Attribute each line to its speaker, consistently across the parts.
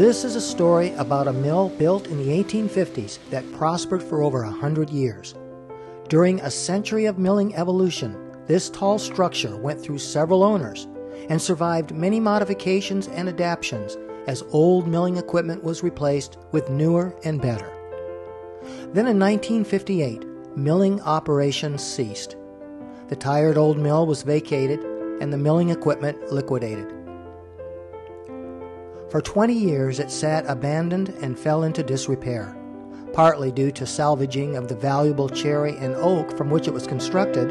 Speaker 1: This is a story about a mill built in the 1850s that prospered for over 100 years. During a century of milling evolution, this tall structure went through several owners and survived many modifications and adaptations as old milling equipment was replaced with newer and better. Then in 1958, milling operations ceased. The tired old mill was vacated and the milling equipment liquidated. For 20 years it sat abandoned and fell into disrepair, partly due to salvaging of the valuable cherry and oak from which it was constructed,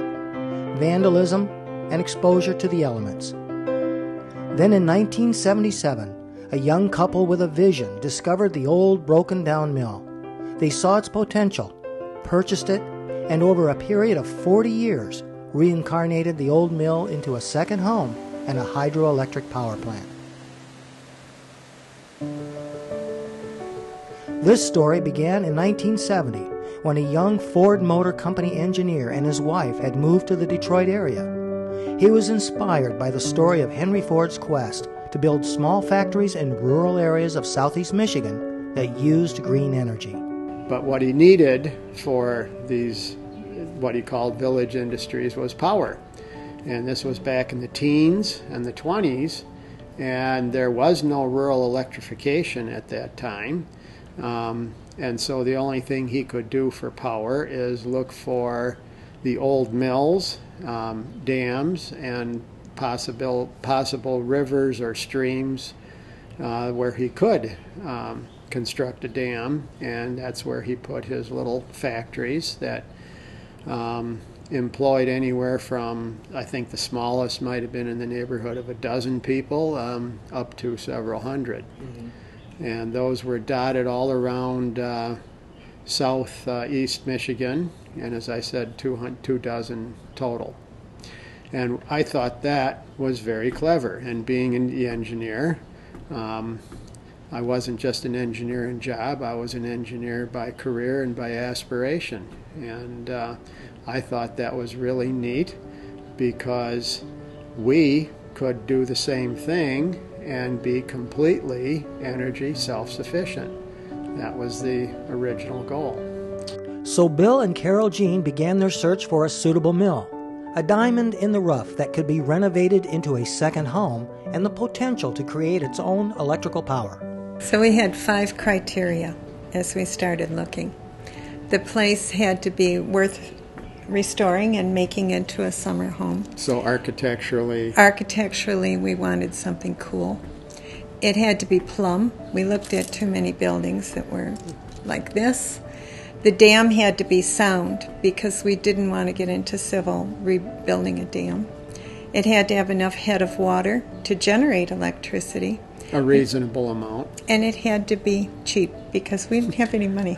Speaker 1: vandalism, and exposure to the elements. Then in 1977, a young couple with a vision discovered the old broken-down mill. They saw its potential, purchased it, and over a period of 40 years, reincarnated the old mill into a second home and a hydroelectric power plant. This story began in 1970 when a young Ford Motor Company engineer and his wife had moved to the Detroit area. He was inspired by the story of Henry Ford's quest to build small factories in rural areas of southeast Michigan that used green energy.
Speaker 2: But what he needed for these, what he called village industries, was power. And this was back in the teens and the 20s, and there was no rural electrification at that time. And so the only thing he could do for power is look for the old mills, dams, and possible rivers or streams where he could construct a dam, and that's where he put his little factories that employed anywhere from, I think the smallest might have been in the neighborhood of a dozen people up to several hundred. Mm-hmm. And those were dotted all around southeast Michigan, and as I said, 2 dozen total. And I thought that was very clever. And being an engineer, I wasn't just an engineer in job, I was an engineer by career and by aspiration. And I thought that was really neat because we could do the same thing and be completely energy self-sufficient. That was the original goal.
Speaker 1: So Bill and Carol Jean began their search for a suitable mill, a diamond in the rough that could be renovated into a second home and the potential to create its own electrical power.
Speaker 3: So we had 5 criteria as we started looking. The place had to be worth restoring and making into a summer home.
Speaker 2: So architecturally?
Speaker 3: Architecturally, we wanted something cool. It had to be plumb. We looked at too many buildings that were like this. The dam had to be sound because we didn't want to get into civil rebuilding a dam. It had to have enough head of water to generate electricity.
Speaker 2: A reasonable amount.
Speaker 3: And it had to be cheap because we didn't have any money.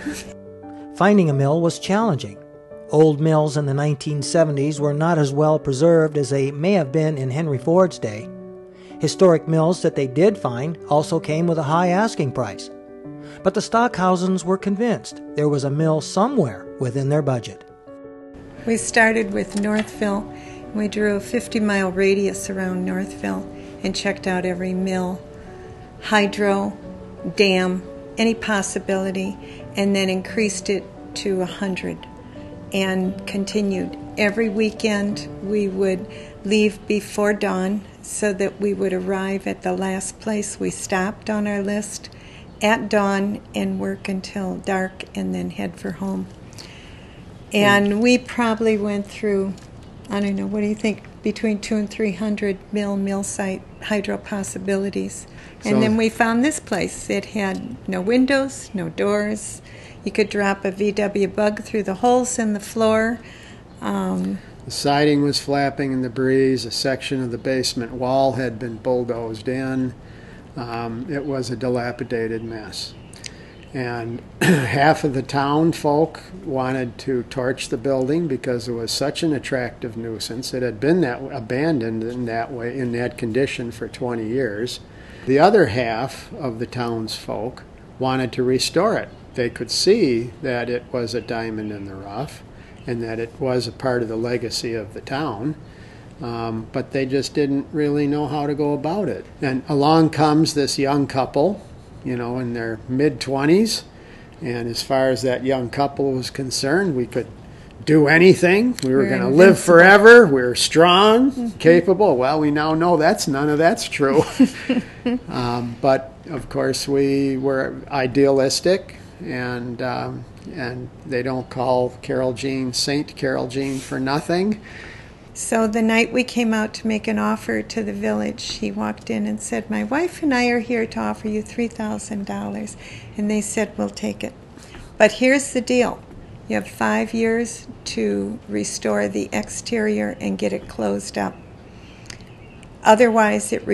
Speaker 1: Finding a mill was challenging. Old mills in the 1970s were not as well preserved as they may have been in Henry Ford's day. Historic mills that they did find also came with a high asking price. But the Stockhausens were convinced there was a mill somewhere within their budget.
Speaker 3: We started with Northville. We drew a 50-mile radius around Northville and checked out every mill, hydro, dam, any possibility, and then increased it to 100. And continued. Every weekend we would leave before dawn so that we would arrive at the last place we stopped on our list at dawn and work until dark and then head for home. And we probably went through, I don't know, what do you think, between 200 and 300 mill site hydro possibilities. And then we found this place. It had no windows, no doors. You could drop a VW bug through the holes in the floor.
Speaker 2: The siding was flapping in the breeze. A section of the basement wall had been bulldozed in. It was a dilapidated mess. And half of the town folk wanted to torch the building because it was such an attractive nuisance. It had been abandoned in that way, in that condition for 20 years. The other half of the townsfolk wanted to restore it. They could see that it was a diamond in the rough and that it was a part of the legacy of the town, but they just didn't really know how to go about it. And along comes this young couple in their mid-20s. And as far as that young couple was concerned, we could do anything. We were going to live forever. We were strong, capable. Well, we now know none of that's true. But of course, we were idealistic, and they don't call Saint Carol Jean for nothing.
Speaker 3: So the night we came out to make an offer to the village, he walked in and said, "My wife and I are here to offer you $3,000. And they said, "We'll take it. But here's the deal. You have 5 years to restore the exterior and get it closed up. Otherwise, it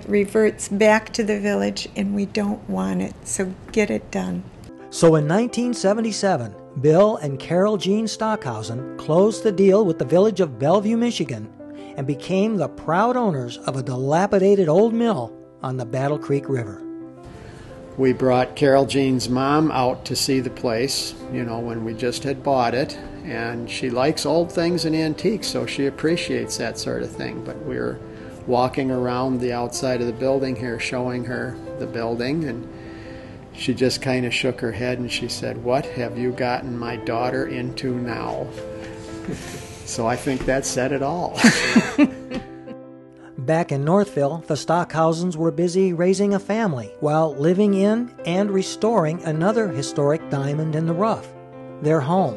Speaker 3: reverts back to the village, and we don't want it. So get it done."
Speaker 1: So in 1977, Bill and Carol Jean Stockhausen closed the deal with the village of Bellevue, Michigan, and became the proud owners of a dilapidated old mill on the Battle Creek River.
Speaker 2: We brought Carol Jean's mom out to see the place, when we just had bought it, and she likes old things and antiques, so she appreciates that sort of thing. But we were walking around the outside of the building here, showing her the building, and she just kind of shook her head and she said, "What have you gotten my daughter into now?" So I think that said it all.
Speaker 1: Back in Northville, the Stockhausens were busy raising a family while living in and restoring another historic diamond in the rough, their home.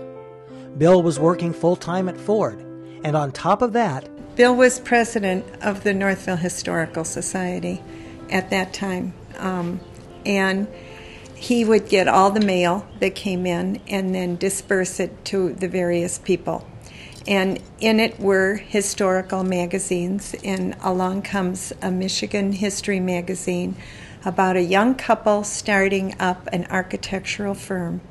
Speaker 1: Bill was working full-time at Ford, and on top of that,
Speaker 3: Bill was president of the Northville Historical Society at that time, and he would get all the mail that came in and then disperse it to the various people. And in it were historical magazines, and along comes a Michigan history magazine about a young couple starting up an architectural firm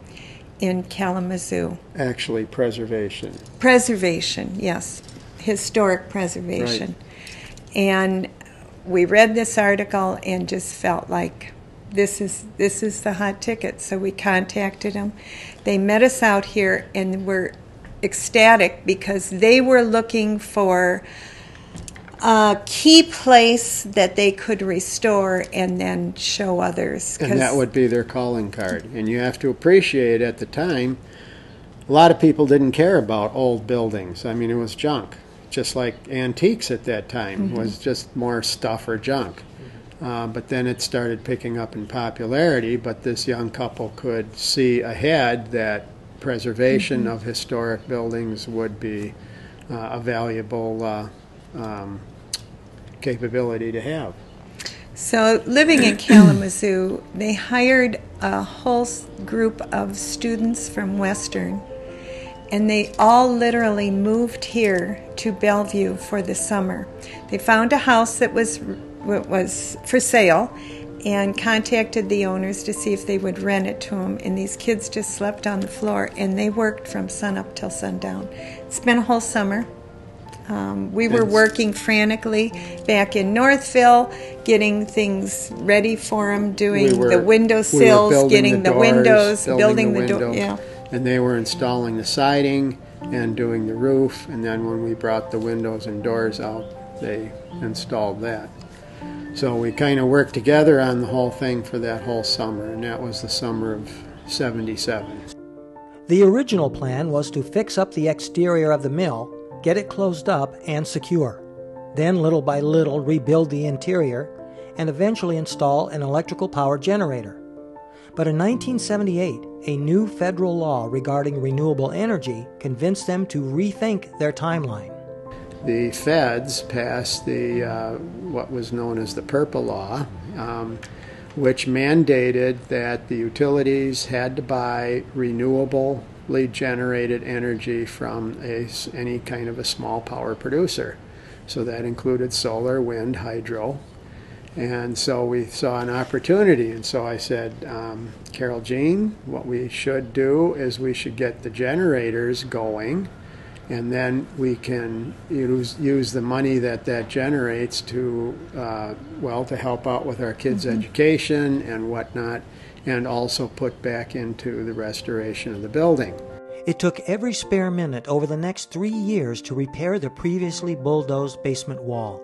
Speaker 3: in Kalamazoo.
Speaker 2: Actually, preservation.
Speaker 3: Preservation, yes. Historic preservation.
Speaker 2: Right.
Speaker 3: And we read this article and just felt like this is the hot ticket. So we contacted them. They met us out here and were ecstatic because they were looking for a key place that they could restore and then show others.
Speaker 2: And that would be their calling card. And you have to appreciate at the time, a lot of people didn't care about old buildings. I mean, it was junk. Just like antiques at that time was just more stuff or junk. But then it started picking up in popularity, but this young couple could see ahead that preservation of historic buildings would be a valuable capability to have.
Speaker 3: So living in Kalamazoo, they hired a whole group of students from Western, and they all literally moved here to Bellevue for the summer. They found a house that was for sale and contacted the owners to see if they would rent it to them, and these kids just slept on the floor, and they worked from sunup till sundown. It's been a whole summer. We were working frantically back in Northville, getting things ready for them, doing the window sills, getting the windows, building the door. Yeah.
Speaker 2: And they were installing the siding and doing the roof, and then when we brought the windows and doors out, they installed that. So we kind of worked together on the whole thing for that whole summer, and that was the summer of '77.
Speaker 1: The original plan was to fix up the exterior of the mill, get it closed up and secure, then little by little rebuild the interior, and eventually install an electrical power generator. But in 1978, a new federal law regarding renewable energy convinced them to rethink their timeline.
Speaker 2: The feds passed the what was known as the PURPA law, which mandated that the utilities had to buy renewably generated energy from any kind of a small power producer. So that included solar, wind, hydro. And so we saw an opportunity, and so I said, Carol Jean, what we should do is we should get the generators going, and then we can use the money that generates to to help out with our kids' education and whatnot, and also put back into the restoration of the building.
Speaker 1: It took every spare minute over the next 3 years to repair the previously bulldozed basement wall,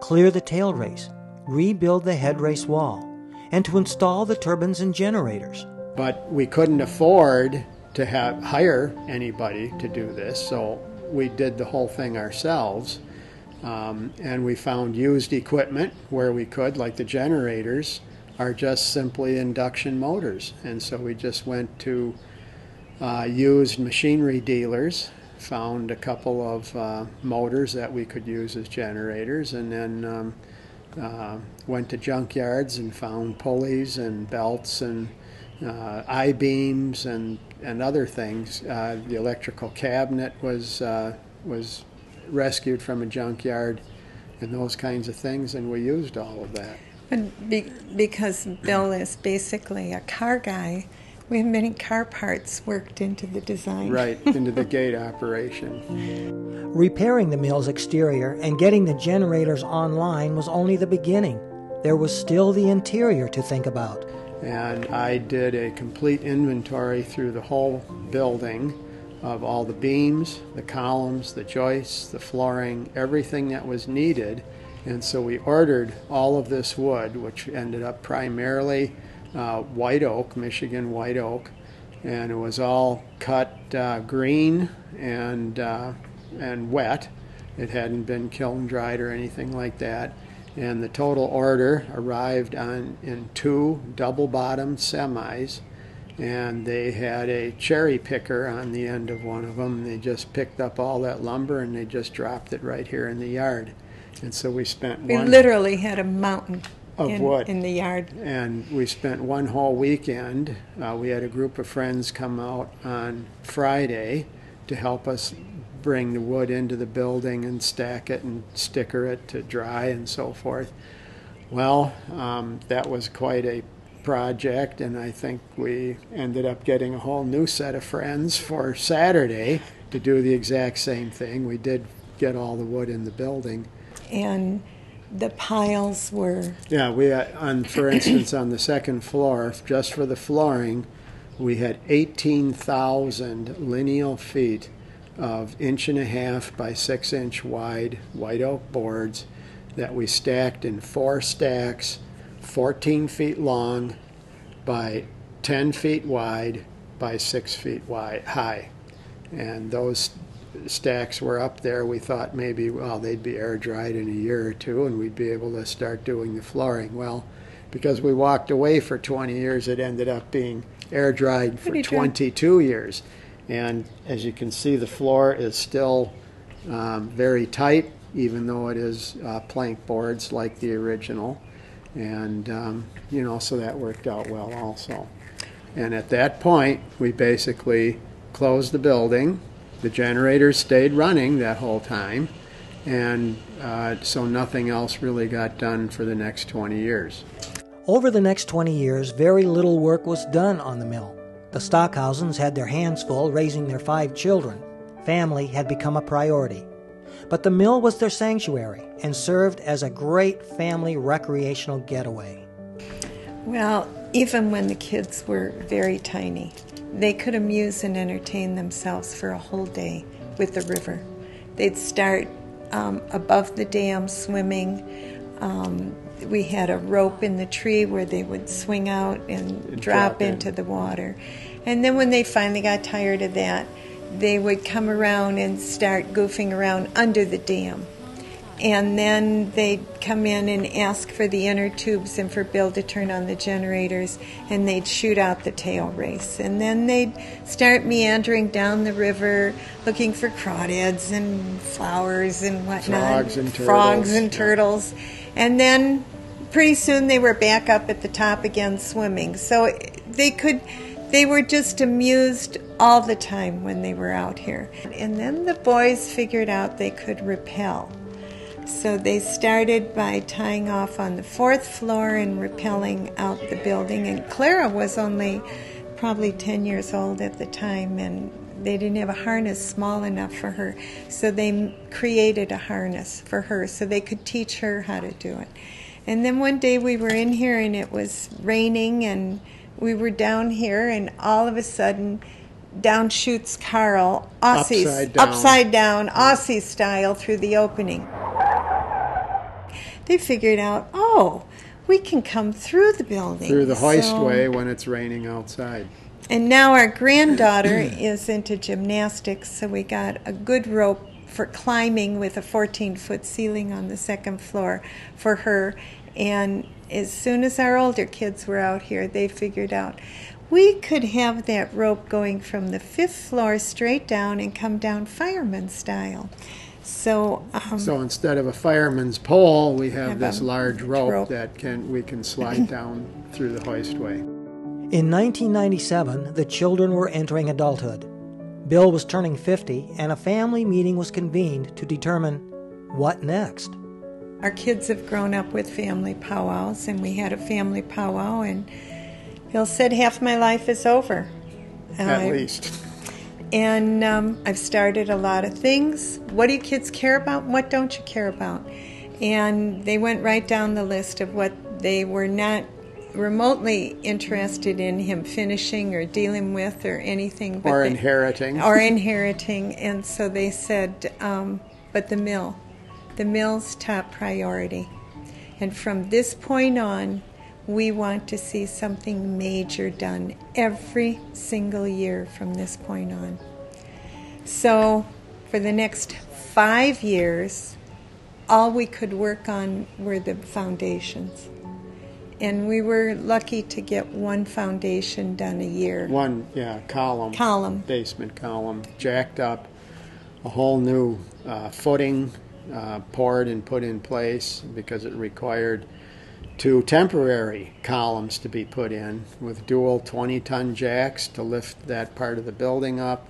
Speaker 1: clear the tail race, rebuild the head race wall, and to install the turbines and generators.
Speaker 2: But we couldn't afford to hire anybody to do this, so we did the whole thing ourselves. And we found used equipment where we could, like the generators are just simply induction motors. And so we just went to used machinery dealers, found a couple of motors that we could use as generators, and then went to junkyards and found pulleys and belts and I-beams and other things. The electrical cabinet was rescued from a junkyard and those kinds of things, and we used all of that.
Speaker 3: And because Bill is basically a car guy, we have many car parts worked into the design.
Speaker 2: Right, into the gate operation.
Speaker 1: Repairing the mill's exterior and getting the generators online was only the beginning. There was still the interior to think about.
Speaker 2: And I did a complete inventory through the whole building of all the beams, the columns, the joists, the flooring, everything that was needed. And so we ordered all of this wood, which ended up primarily white oak, Michigan white oak, and it was all cut green and wet. It hadn't been kiln dried or anything like that. And the total order arrived in 2 double-bottomed semis, and they had a cherry picker on the end of one of them. They just picked up all that lumber and they just dropped it right here in the yard. And so we
Speaker 3: literally had a mountain
Speaker 2: of wood
Speaker 3: in the yard.
Speaker 2: And we spent one whole weekend. We had a group of friends come out on Friday to help us bring the wood into the building and stack it and sticker it to dry and so forth. Well, that was quite a project, and I think we ended up getting a whole new set of friends for Saturday to do the exact same thing. We did get all the wood in the building.
Speaker 3: And the piles were...
Speaker 2: Yeah, we had, for instance, on the second floor, just for the flooring, we had 18,000 lineal feet of 1.5 by 6 inch wide white oak boards that we stacked in 4 stacks, 14 feet long by 10 feet wide by 6 feet high. And those stacks were up there. We thought maybe, well, they'd be air dried in a year or two and we'd be able to start doing the flooring. Well, because we walked away for 20 years, it ended up being air dried for 22 years. And as you can see, the floor is still very tight, even though it is plank boards like the original. And, so that worked out well also. And at that point, we basically closed the building. The generators stayed running that whole time. And so nothing else really got done for the next 20 years.
Speaker 1: Over the next 20 years, very little work was done on the mill. The Stockhausens had their hands full raising their 5 children. Family had become a priority. But the mill was their sanctuary and served as a great family recreational getaway.
Speaker 3: Well, even when the kids were very tiny, they could amuse and entertain themselves for a whole day with the river. They'd start above the dam swimming. We had a rope in the tree where they would swing out and drop into the water. And then when they finally got tired of that, they would come around and start goofing around under the dam. And then they'd come in and ask for the inner tubes and for Bill to turn on the generators, and they'd shoot out the tail race. And then they'd start meandering down the river looking for crawdads and flowers and whatnot.
Speaker 2: Frogs and
Speaker 3: turtles. And then pretty soon they were back up at the top again swimming. So they were just amused all the time when they were out here. And then the boys figured out they could rappel. So they started by tying off on the 4th floor and rappelling out the building. And Clara was only probably 10 years old at the time, and they didn't have a harness small enough for her. So they created a harness for her so they could teach her how to do it. And then one day we were in here and it was raining and we were down here, and all of a sudden down shoots Carl, upside down, Aussie style through the opening. They figured out, we can come through the building.
Speaker 2: Through the hoistway when it's raining outside.
Speaker 3: And now our granddaughter is into gymnastics, so we got a good rope for climbing with a 14-foot ceiling on the second floor for her. And as soon as our older kids were out here, they figured out we could have that rope going from the 5th floor straight down and come down fireman style. So
Speaker 2: instead of a fireman's pole, we have this
Speaker 3: a
Speaker 2: large rope that we can slide down through the hoistway.
Speaker 1: In 1997, the children were entering adulthood. Bill was turning 50, and a family meeting was convened to determine what next.
Speaker 3: Our kids have grown up with family powwows, and we had a family powwow, and Bill said, half my life is over.
Speaker 2: At least.
Speaker 3: And I've started a lot of things. What do you kids care about? What don't you care about? And they went right down the list of what they were not remotely interested in him finishing or dealing with or anything.
Speaker 2: Or inheriting.
Speaker 3: Or inheriting. And so they said, but the mill's top priority. And from this point on, we want to see something major done every single year from this point on. So for the next 5 years, all we could work on were the foundations. And we were lucky to get one foundation done a year.
Speaker 2: Column. Basement column, jacked up, a whole new footing poured and put in place because it required 2 temporary columns to be put in with dual 20-ton jacks to lift that part of the building up.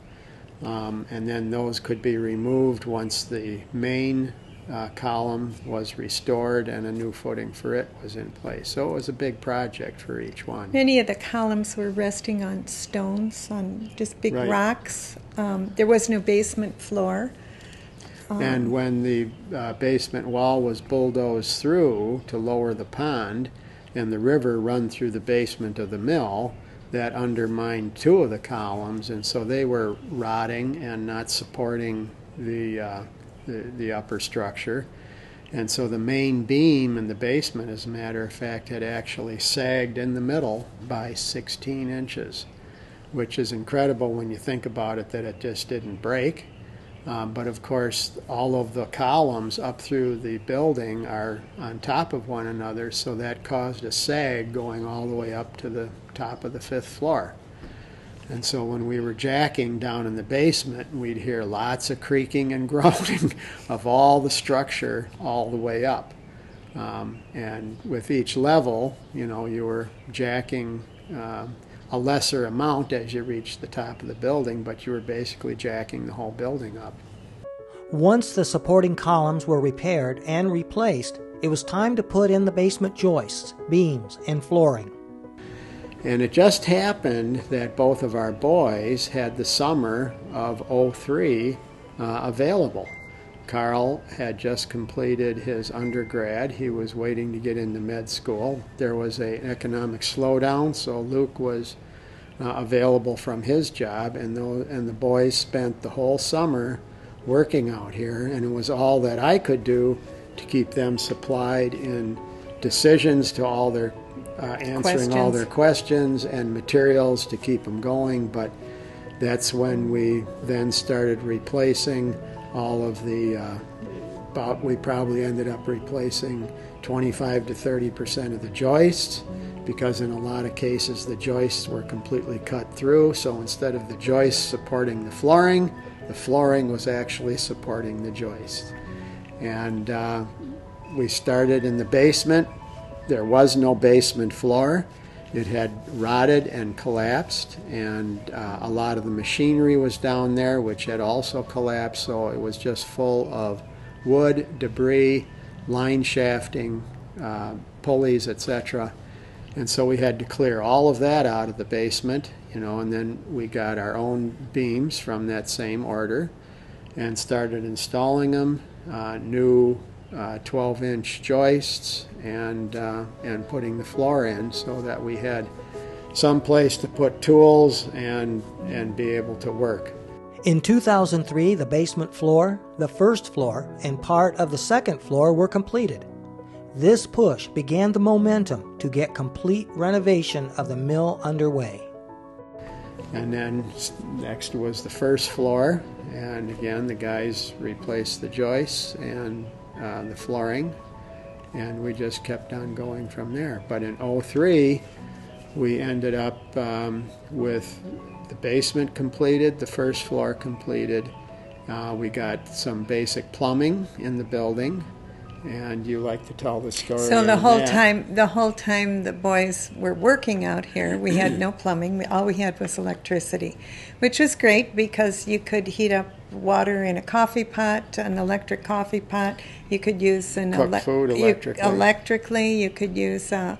Speaker 2: And then those could be removed once the main column was restored and a new footing for it was in place. So it was a big project for each one.
Speaker 3: Many of the columns were resting on stones, on just big rocks. There was no basement floor.
Speaker 2: And when the basement wall was bulldozed through to lower the pond and the river run through the basement of the mill, that undermined 2 of the columns, and so they were rotting and not supporting the upper structure. And so the main beam in the basement, as a matter of fact, had actually sagged in the middle by 16 inches, which is incredible when you think about it, that it just didn't break. But of course, all of the columns up through the building are on top of one another, so that caused a sag going all the way up to the top of the 5th floor. And so when we were jacking down in the basement, we'd hear lots of creaking and groaning of all the structure all the way up. And with each level, you were jacking a lesser amount as you reached the top of the building, but you were basically jacking the whole building up.
Speaker 1: Once the supporting columns were repaired and replaced, it was time to put in the basement joists, beams, and flooring.
Speaker 2: And it just happened that both of our boys had the summer of '03 available. Carl had just completed his undergrad. He was waiting to get into med school. There was an economic slowdown, so Luke was available from his job, and the boys spent the whole summer working out here, and it was all that I could do to keep them supplied in decisions to all their answering all their questions and materials to keep them going. But that's when we then started replacing all of the we probably ended up replacing 25 to 30% of the joists, because in a lot of cases the joists were completely cut through. So instead of the joists supporting the flooring was actually supporting the joists. And we started in the basement. There was no basement floor. It had rotted and collapsed, and a lot of the machinery was down there, which had also collapsed, so it was just full of wood, debris, line shafting, pulleys, etc. And so we had to clear all of that out of the basement, and then we got our own beams from that same order and started installing them, new 12-inch joists, and putting the floor in so that we had some place to put tools and be able to work.
Speaker 1: In 2003, the basement floor, the first floor, and part of the second floor were completed. This push began the momentum to get complete renovation of the mill underway.
Speaker 2: And then next was the first floor, and again the guys replaced the joists and the flooring, and we just kept on going from there. But in '03 we ended up with the basement completed, the first floor completed. We got some basic plumbing in the building, and you like to tell the story.
Speaker 3: So the whole time the boys were working out here, we had no plumbing. All we had was electricity, which was great because you could heat up water in a coffee pot, an electric coffee pot. You could use
Speaker 2: cook food electrically.
Speaker 3: You could use a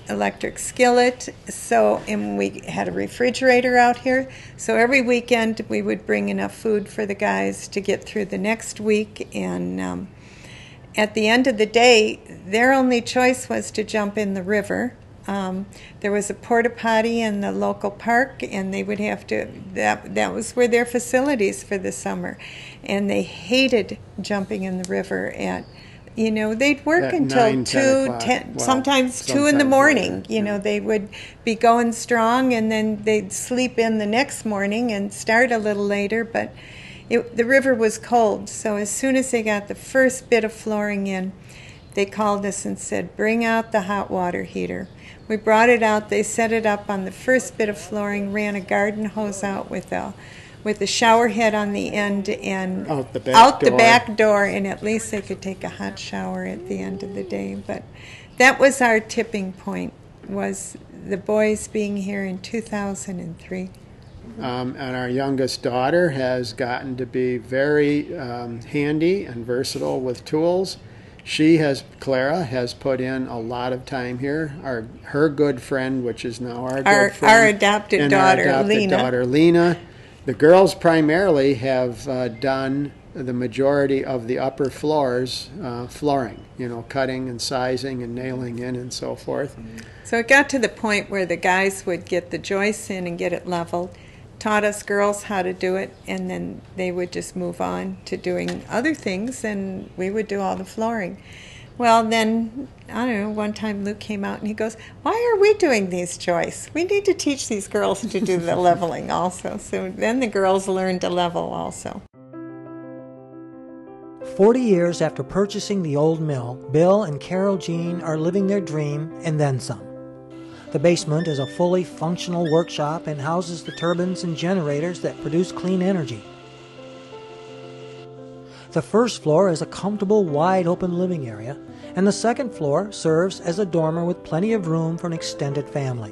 Speaker 3: electric skillet. So, and we had a refrigerator out here. So every weekend we would bring enough food for the guys to get through the next week. And at the end of the day, their only choice was to jump in the river. There was a porta potty in the local park, and they would have to, that was where their facilities for the summer. And they hated jumping in the river they'd work until
Speaker 2: 9,
Speaker 3: 2, 10, sometimes 2 in the morning. They would be going strong, and then they'd sleep in the next morning and start a little later, but the river was cold, so as soon as they got the first bit of flooring in, they called us and said, bring out the hot water heater. We brought it out, they set it up on the first bit of flooring, ran a garden hose out with a shower head on the end and
Speaker 2: out the back
Speaker 3: door, and at least they could take a hot shower at the end of the day. But that was our tipping point, was the boys being here in 2003.
Speaker 2: And our youngest daughter has gotten to be very handy and versatile with tools. Clara has put in a lot of time here. Her good friend, which is now our good friend,
Speaker 3: our adopted daughter,
Speaker 2: Lena. The girls primarily have done the majority of the upper floors flooring, cutting and sizing and nailing in and so forth.
Speaker 3: So it got to the point where the guys would get the joists in and get it leveled, taught us girls how to do it, and then they would just move on to doing other things, and we would do all the flooring. Well, then, I don't know, one time Luke came out and he goes, why are we doing these joists? We need to teach these girls to do the leveling also. So then the girls learned to level also.
Speaker 1: 40 years after purchasing the old mill, Bill and Carol Jean are living their dream and then some. The basement is a fully functional workshop and houses the turbines and generators that produce clean energy. The first floor is a comfortable, wide-open living area, and the second floor serves as a dormer with plenty of room for an extended family.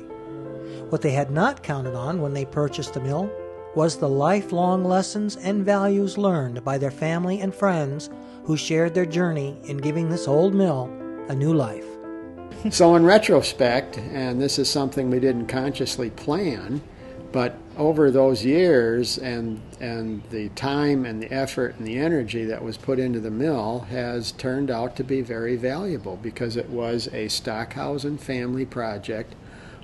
Speaker 1: What they had not counted on when they purchased the mill was the lifelong lessons and values learned by their family and friends who shared their journey in giving this old mill a new life.
Speaker 2: So in retrospect, and this is something we didn't consciously plan, but over those years and the time and the effort and the energy that was put into the mill has turned out to be very valuable because it was a Stockhausen family project.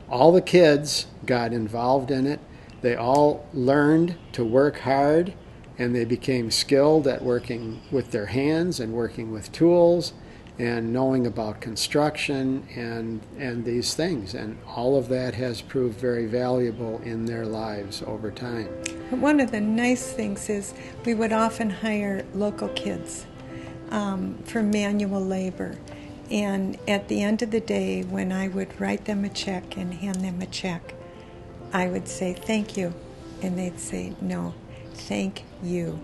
Speaker 2: All the kids got involved in it. They all learned to work hard, and they became skilled at working with their hands and working with tools and knowing about construction and these things. And all of that has proved very valuable in their lives over time.
Speaker 3: One of the nice things is we would often hire local kids for manual labor. And at the end of the day, when I would write them a check and hand them a check, I would say, thank you. And they'd say, no, thank you.